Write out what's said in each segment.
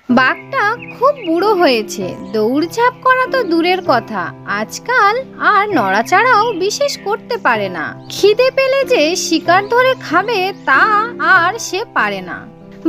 বাঘটা খুব বুড়ো হয়েছে, দৌড়ঝাঁপ করা তো দূরের কথা, আজকাল আর নড়াচড়াও বিশেষ করতে পারে না। খিদে পেলে যে শিকার ধরে খাবে তা আর সে পারে না।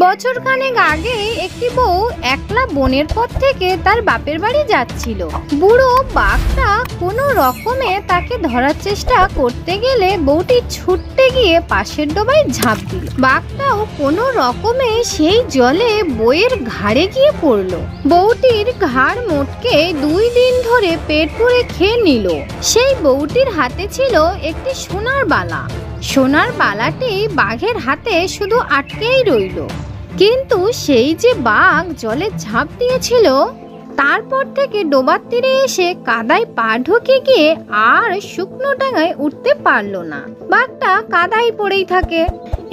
বছরখানেক আগে একটি বউ একলা বনের পথ থেকে তার বাপের বাড়ি যাচ্ছিল। বুড়ো বাঘটা কোনো রকমে তাকে ধরার চেষ্টা করতে গেলে বউটি ছুটতে গিয়ে পাশের ডোবায় ঝাঁপ দিল। বাঘটাও কোনো রকমে সেই জলে বউয়ের ঘাড়ে গিয়ে পড়ল। বউটির ঘাড় মোটকে 2 দিন ধরে পেট পুরে খেয়ে নিল। সেই বউটির হাতে ছিল একটি সোনার বালা। সোনার বালাটি বাঘের হাতে শুধু আটকেই রইল। কিন্তু সেই যে বাঘ জলে ঝাঁপ দিয়েছিল, তারপর থেকে ডোবার তীরে এসে কাদায় পা ঢুকে গিয়ে আর শুকনো ডাঙায় উঠতে পারল না। বাঘটা কাদায় পড়েই থাকে।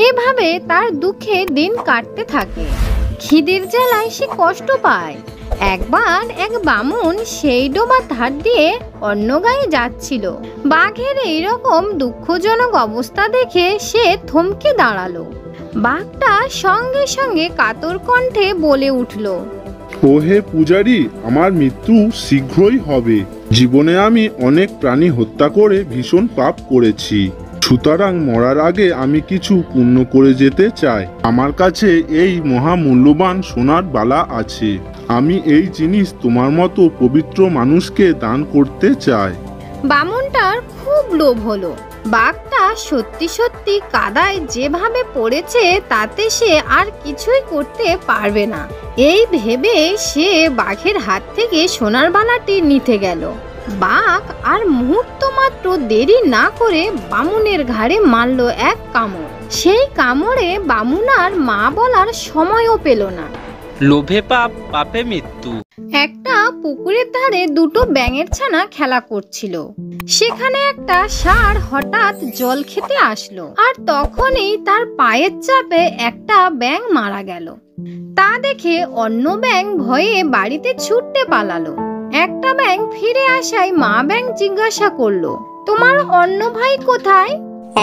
এভাবে তার দুঃখে দিন কাটতে থাকে। খিদের জ্বালায় সে কষ্ট পায়। একবার এক বামুন সেই ডোবার ধার দিয়ে অন্য গায়ে যাচ্ছিল। বাঘের এইরকম দুঃখজনক অবস্থা দেখে সে থমকে দাঁড়ালো। বাঘটা সঙ্গে সঙ্গে কাতর কণ্ঠে বলে উঠল, ও হে পূজারী, আমার মৃত্যু শীঘ্রই হবে। জীবনে আমি অনেক প্রাণী হত্যা করে ভীষণ পাপ করেছি। সুতরাং মরার আগে আমি কিছু পুণ্য করে যেতে চাই। আমার কাছে এই মহামূল্যবান সোনার বালা আছে। আমি এই জিনিস তোমার মতো পবিত্র মানুষকে দান করতে চাই। বামুনটার খুব লোভ হলো। বাঘটা সত্যি সত্যি কাদায় যেভাবে পড়েছে তাতে সে আর কিছুই করতে পারবে না। এই ভেবে সে বাঘের হাত থেকে সোনার বালাটি নিতে গেল। বাঘ আর মুহূর্ত মাত্র দেরি না করে বামুনের ঘাড়ে মারল এক কামড়। সেই কামড়ে বামুন আর মা বলার সময়ও পেল না। লোভে পাপ, পাপে মৃত্যু। একটা পুকুরের ধারে দুটো ব্যাঙের ছানা খেলা করছিল। সেখানে একটা ষাঁড় হঠাৎ জল খেতে আসলো, আর তখনই তার পায়ের চাপে একটা ব্যাঙ মারা গেল। তা দেখে অন্য ব্যাঙ ভয়ে বাড়িতে ছুটতে পালালো। একটা ব্যাঙ ফিরে আসায় মা ব্যাঙ জিজ্ঞাসা করলো, তোমার অন্য ভাই কোথায়?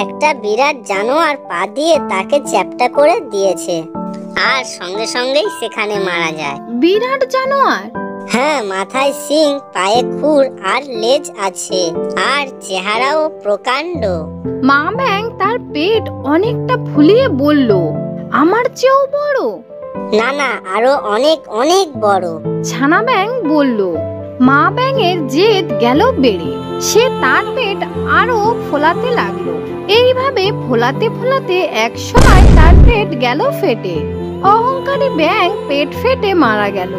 একটা বিরাট জানোয়ার পা দিয়ে তাকে চ্যাপ্টা করে দিয়েছে, আর সঙ্গে সঙ্গেই সেখানে মারা যায়। বিরাট জানোয়ার? হ্যাঁ, মাথায় শিং, পায়ে খুর আর লেজ আছে, আর চেহারাও প্রকাণ্ড। মা ব্যাঙ তার পেট অনেকটা ফুলিয়ে বলল, আমার চেয়েও বড়? না না, আরো অনেক অনেক বড়। ছানা ব্যাঙ বলল। মা ব্যাঙের জেদ গেল বেড়ে। সে তার পেট আরো ফোলাতে লাগলো। এইভাবে ফোলাতে ফোলাতে এক সময় তার পেট গেল ফেটে। অহংকারী ব্যাঙ পেট ফেটে মারা গেল।